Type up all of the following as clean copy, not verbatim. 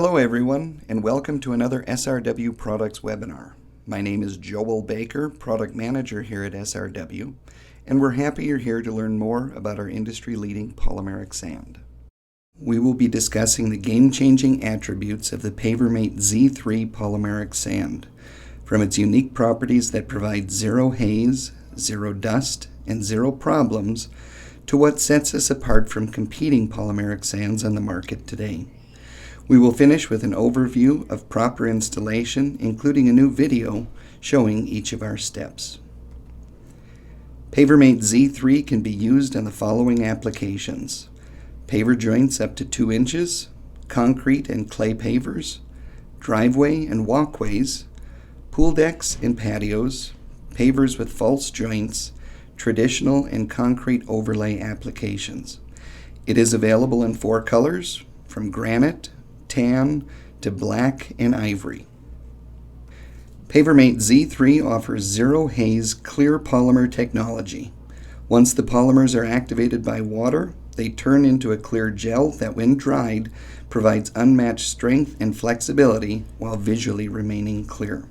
Hello everyone, and welcome to another SRW Products webinar. My name is Joel Baker, Product Manager here at SRW, and we're happy you're here to learn more about our industry-leading polymeric sand. We will be discussing the game-changing attributes of the Pavermate Z3 polymeric sand, from its unique properties that provide zero haze, zero dust, and zero problems, to what sets us apart from competing polymeric sands on the market today. We will finish with an overview of proper installation, including a new video showing each of our steps. Pavermate Z3 can be used on the following applications: paver joints up to 2 inches, concrete and clay pavers, driveway and walkways, pool decks and patios, pavers with false joints, traditional and concrete overlay applications. It is available in 4 colors, from granite, tan, to black and ivory. Pavermate Z3 offers zero haze clear polymer technology. Once the polymers are activated by water, they turn into a clear gel that, when dried, provides unmatched strength and flexibility while visually remaining clear.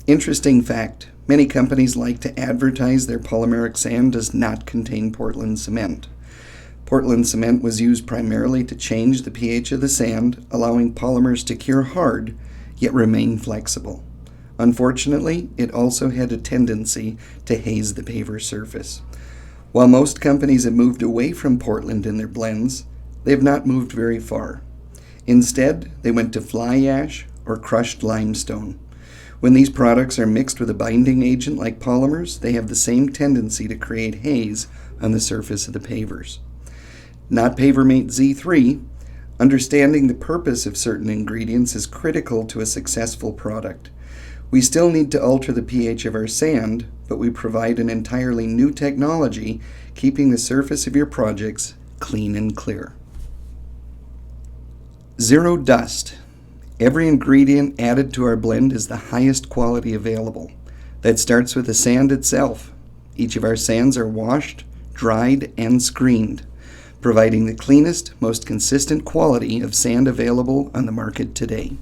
Interesting fact, many companies like to advertise their polymeric sand does not contain Portland cement. Portland cement was used primarily to change the pH of the sand, allowing polymers to cure hard, yet remain flexible. Unfortunately, it also had a tendency to haze the paver surface. While most companies have moved away from Portland in their blends, they have not moved very far. Instead, they went to fly ash or crushed limestone. When these products are mixed with a binding agent like polymers, they have the same tendency to create haze on the surface of the pavers. Not Pavermate Z3. Understanding the purpose of certain ingredients is critical to a successful product. We still need to alter the pH of our sand, but we provide an entirely new technology, keeping the surface of your projects clean and clear. Zero dust. Every ingredient added to our blend is the highest quality available. That starts with the sand itself. Each of our sands are washed, dried, and screened, providing the cleanest, most consistent quality of sand available on the market today.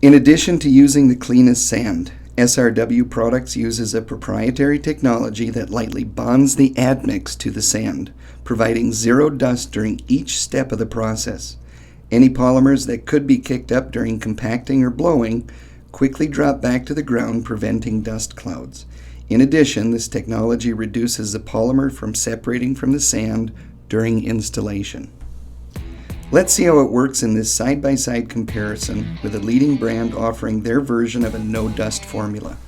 In addition to using the cleanest sand, SRW Products uses a proprietary technology that lightly bonds the admix to the sand, providing zero dust during each step of the process. Any polymers that could be kicked up during compacting or blowing quickly drop back to the ground, preventing dust clouds. In addition, this technology reduces the polymer from separating from the sand during installation. Let's see how it works in this side-by-side comparison with a leading brand offering their version of a no-dust formula.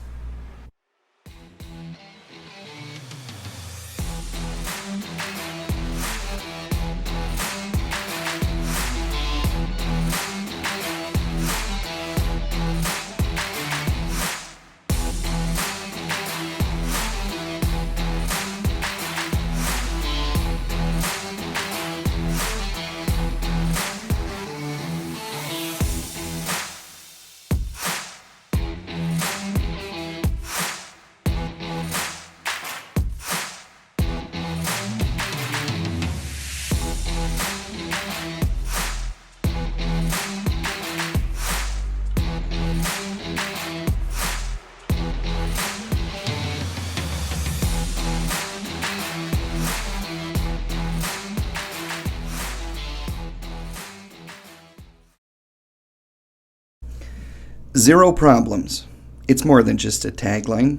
Zero problems. It's more than just a tagline.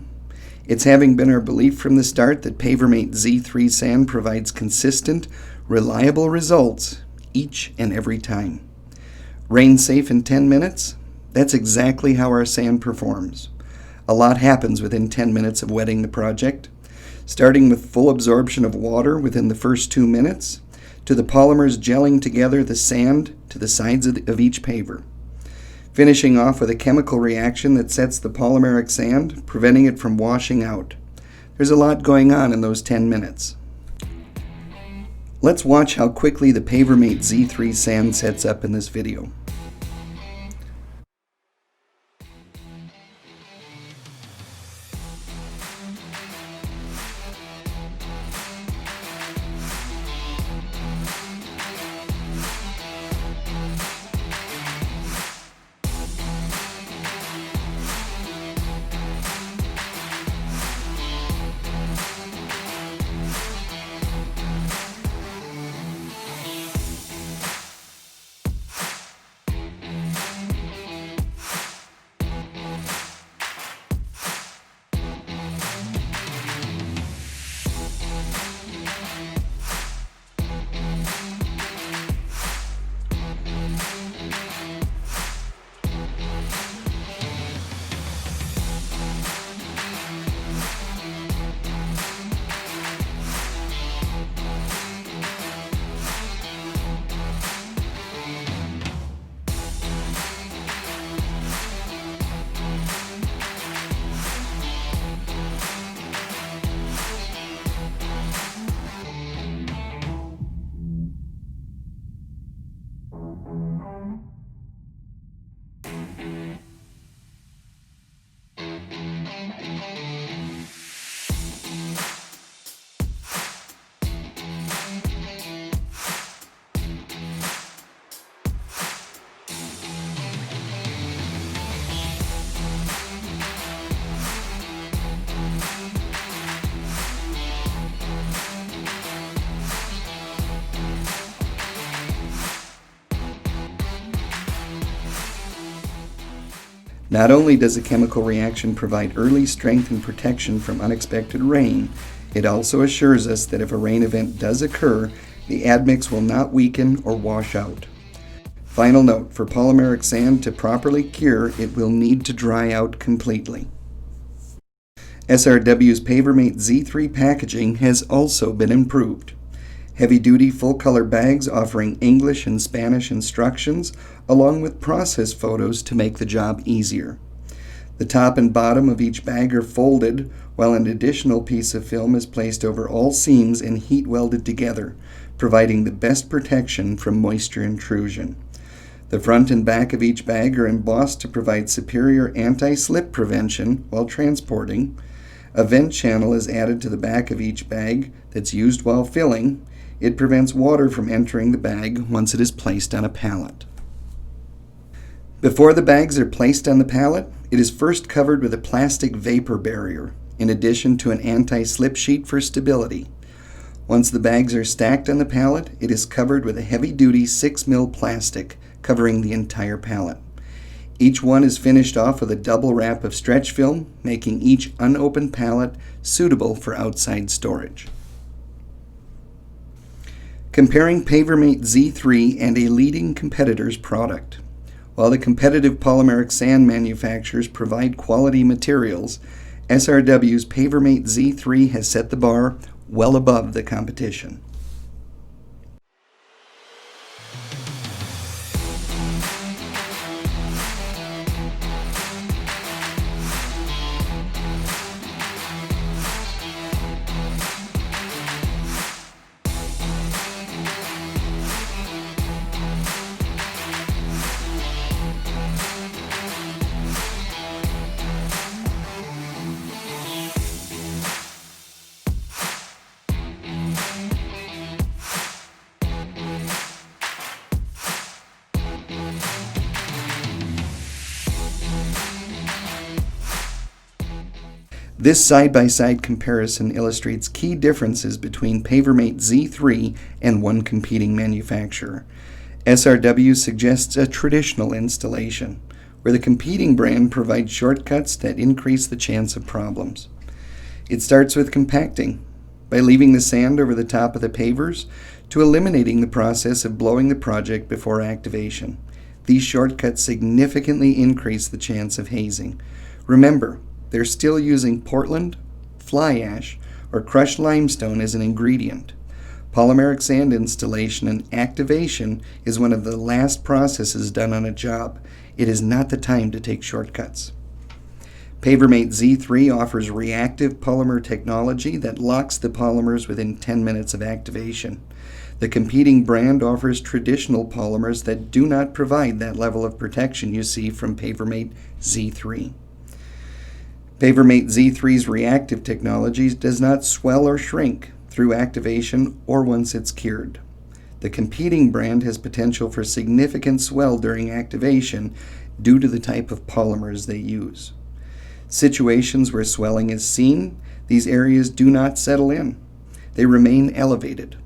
It's having been our belief from the start that Pavermate Z3 sand provides consistent, reliable results each and every time. Rain safe in 10 minutes? That's exactly how our sand performs. A lot happens within 10 minutes of wetting the project, starting with full absorption of water within the first 2 minutes, to the polymers gelling together the sand to the sides of each paver, finishing off with a chemical reaction that sets the polymeric sand, preventing it from washing out. There's a lot going on in those 10 minutes. Let's watch how quickly the Pavermate Z3 sand sets up in this video. Not only does a chemical reaction provide early strength and protection from unexpected rain, it also assures us that if a rain event does occur, the admix will not weaken or wash out. Final note, for polymeric sand to properly cure, it will need to dry out completely. SRW's Pavermate Z3 packaging has also been improved. Heavy-duty full-color bags offering English and Spanish instructions, along with process photos to make the job easier. The top and bottom of each bag are folded, while an additional piece of film is placed over all seams and heat welded together, providing the best protection from moisture intrusion. The front and back of each bag are embossed to provide superior anti-slip prevention while transporting. A vent channel is added to the back of each bag that's used while filling. It prevents water from entering the bag once it is placed on a pallet. Before the bags are placed on the pallet, it is first covered with a plastic vapor barrier, in addition to an anti-slip sheet for stability. Once the bags are stacked on the pallet, it is covered with a heavy-duty 6mm plastic covering the entire pallet. Each one is finished off with a double wrap of stretch film, making each unopened pallet suitable for outside storage. Comparing Pavermate Z3 and a leading competitor's product. While the competitive polymeric sand manufacturers provide quality materials, SRW's Pavermate Z3 has set the bar well above the competition. This side-by-side comparison illustrates key differences between Pavermate Z3 and one competing manufacturer. SRW suggests a traditional installation, where the competing brand provides shortcuts that increase the chance of problems. It starts with compacting, by leaving the sand over the top of the pavers, to eliminating the process of blowing the project before activation. These shortcuts significantly increase the chance of hazing. Remember, they're still using Portland, fly ash, or crushed limestone as an ingredient. Polymeric sand installation and activation is one of the last processes done on a job. It is not the time to take shortcuts. Pavermate Z3 offers reactive polymer technology that locks the polymers within 10 minutes of activation. The competing brand offers traditional polymers that do not provide that level of protection you see from Pavermate Z3. Pavermate Z3's reactive technology does not swell or shrink through activation or once it's cured. The competing brand has potential for significant swell during activation due to the type of polymers they use. Situations where swelling is seen, these areas do not settle in. They remain elevated.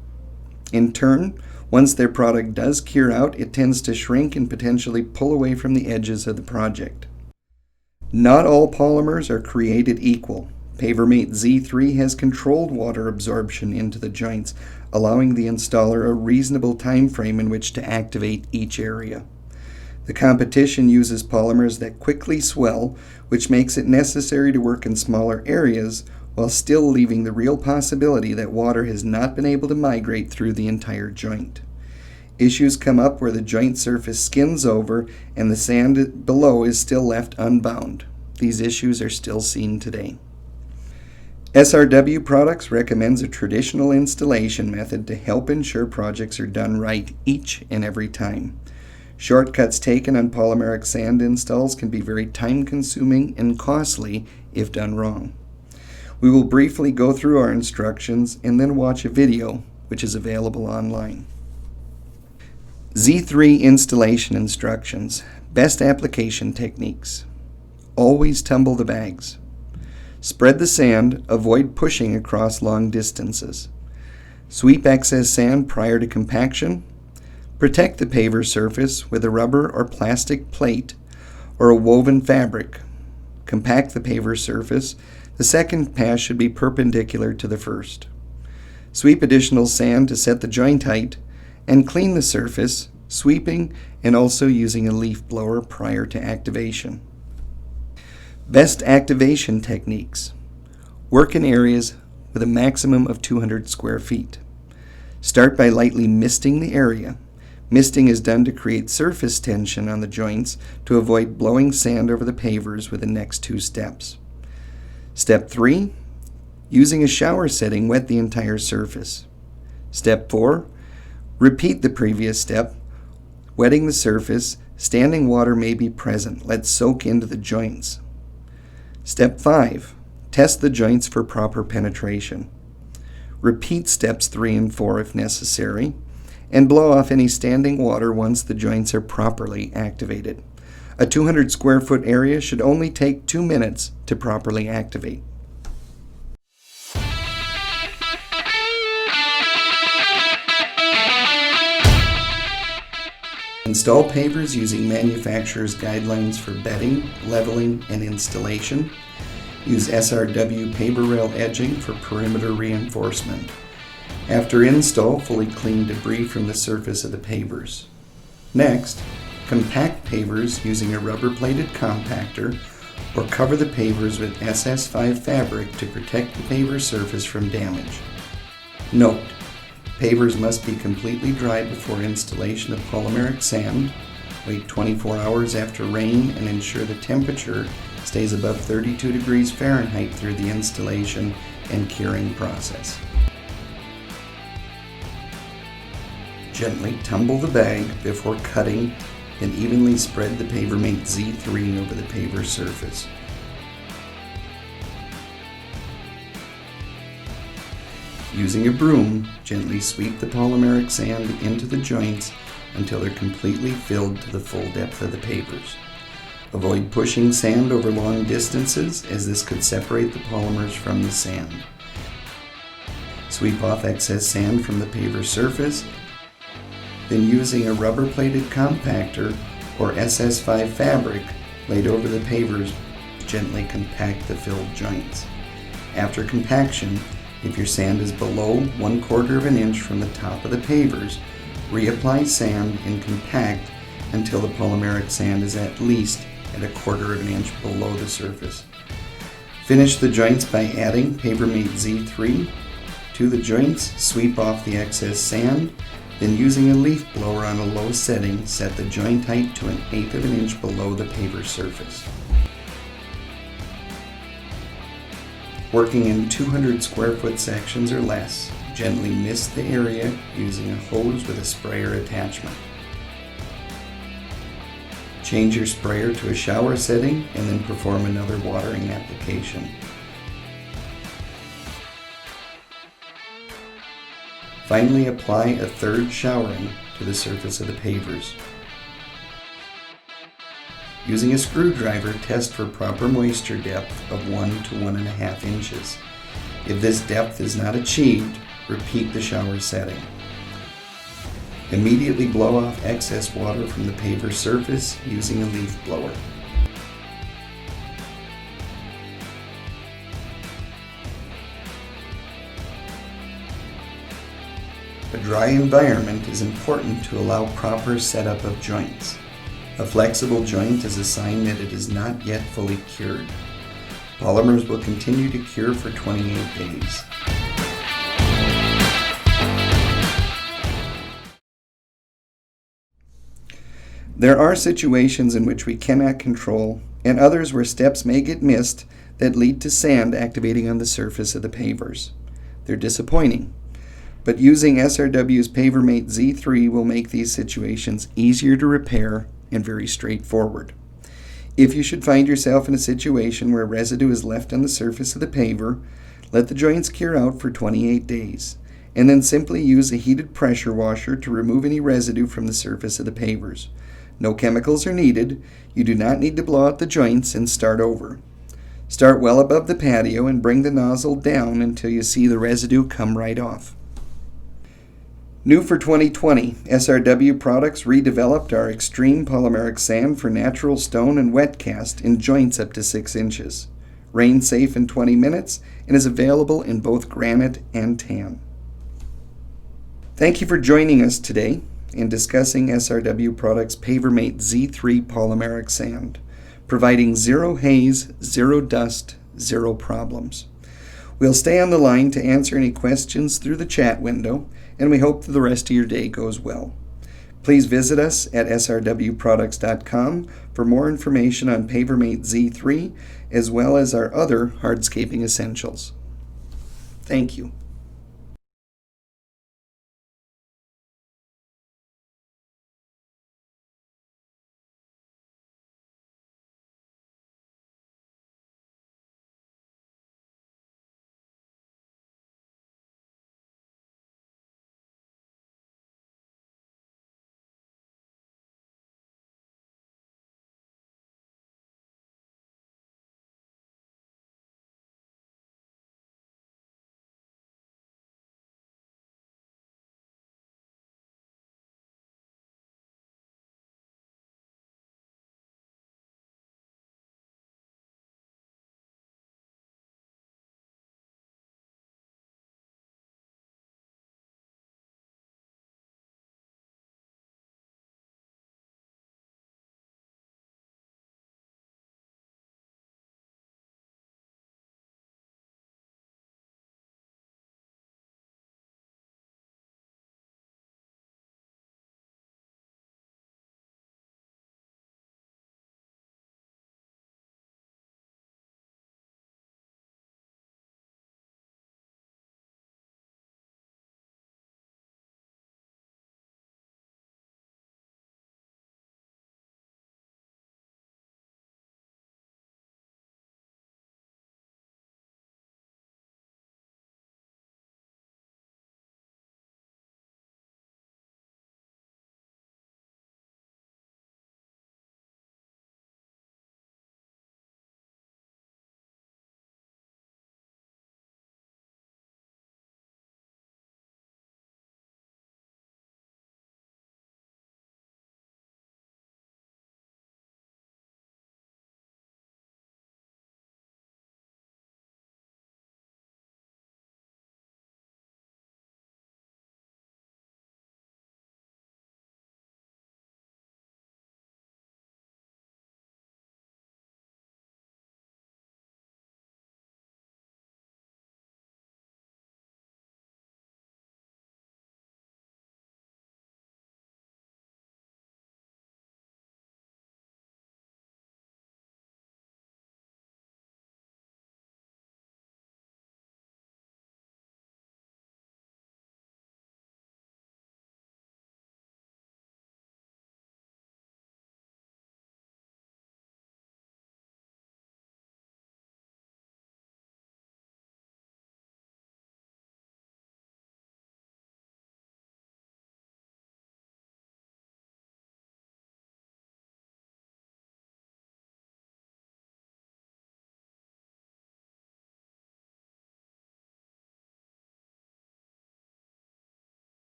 In turn, once their product does cure out, it tends to shrink and potentially pull away from the edges of the project. Not all polymers are created equal. Pavermate Z3 has controlled water absorption into the joints, allowing the installer a reasonable time frame in which to activate each area. The competition uses polymers that quickly swell, which makes it necessary to work in smaller areas while still leaving the real possibility that water has not been able to migrate through the entire joint. Issues come up where the joint surface skins over and the sand below is still left unbound. These issues are still seen today. SRW Products recommends a traditional installation method to help ensure projects are done right each and every time. Shortcuts taken on polymeric sand installs can be very time-consuming and costly if done wrong. We will briefly go through our instructions and then watch a video which is available online. Z3 installation instructions. Best application techniques. Always tumble the bags. Spread the sand, avoid pushing across long distances. Sweep excess sand prior to compaction. Protect the paver surface with a rubber or plastic plate or a woven fabric. Compact the paver surface. The second pass should be perpendicular to the first. Sweep additional sand to set the joint height and clean the surface, sweeping and also using a leaf blower prior to activation. Best activation techniques. Work in areas with a maximum of 200 square feet. Start by lightly misting the area. Misting is done to create surface tension on the joints to avoid blowing sand over the pavers with the next two steps. Step 3. Using a shower setting, wet the entire surface. Step 4. Repeat the previous step, wetting the surface. Standing water may be present. Let soak into the joints. Step 5. Test the joints for proper penetration. Repeat steps 3 and 4 if necessary, and blow off any standing water once the joints are properly activated. A 200 square foot area should only take 2 minutes to properly activate. Install pavers using manufacturer's guidelines for bedding, leveling, and installation. Use SRW paver rail edging for perimeter reinforcement. After install, fully clean debris from the surface of the pavers. Next, compact pavers using a rubber-plated compactor or cover the pavers with SS5 fabric to protect the paver surface from damage. Note: pavers must be completely dry before installation of polymeric sand. Wait 24 hours after rain and ensure the temperature stays above 32 degrees Fahrenheit through the installation and curing process. Gently tumble the bag before cutting, then evenly spread the Pavermate Z3 over the paver surface. Using a broom, gently sweep the polymeric sand into the joints until they're completely filled to the full depth of the pavers. Avoid pushing sand over long distances, as this could separate the polymers from the sand. Sweep off excess sand from the paver surface, then using a rubber-plated compactor or SS5 fabric, laid over the pavers gently compact the filled joints. After compaction, if your sand is below 1/4 of an inch from the top of the pavers, reapply sand and compact until the polymeric sand is at least at 1/4 of an inch below the surface. Finish the joints by adding Pavermate Z3 to the joints, sweep off the excess sand, then using a leaf blower on a low setting, set the joint height to 1/8 of an inch below the paver surface. Working in 200 square foot sections or less, gently mist the area using a hose with a sprayer attachment. Change your sprayer to a shower setting and then perform another watering application. Finally, apply a third showering to the surface of the pavers. Using a screwdriver, test for proper moisture depth of 1 to 1.5 inches. If this depth is not achieved, repeat the shower setting. Immediately blow off excess water from the paver surface using a leaf blower. A dry environment is important to allow proper setup of joints. A flexible joint is a sign that it is not yet fully cured. Polymers will continue to cure for 28 days. There are situations in which we cannot control, and others where steps may get missed that lead to sand activating on the surface of the pavers. They're disappointing, but using SRW's Pavermate Z3 will make these situations easier to repair and very straightforward. If you should find yourself in a situation where residue is left on the surface of the paver, let the joints cure out for 28 days, and then simply use a heated pressure washer to remove any residue from the surface of the pavers. No chemicals are needed. You do not need to blow out the joints and start over. Start well above the patio and bring the nozzle down until you see the residue come right off. New for 2020, SRW Products redeveloped our extreme polymeric sand for natural stone and wet cast in joints up to 6 inches. Rain safe in 20 minutes and is available in both granite and tan. Thank you for joining us today in discussing SRW Products Pavermate Z3 polymeric sand, providing zero haze, zero dust, zero problems. We'll stay on the line to answer any questions through the chat window, and we hope that the rest of your day goes well. Please visit us at srwproducts.com for more information on Pavermate Z3 as well as our other hardscaping essentials. Thank you.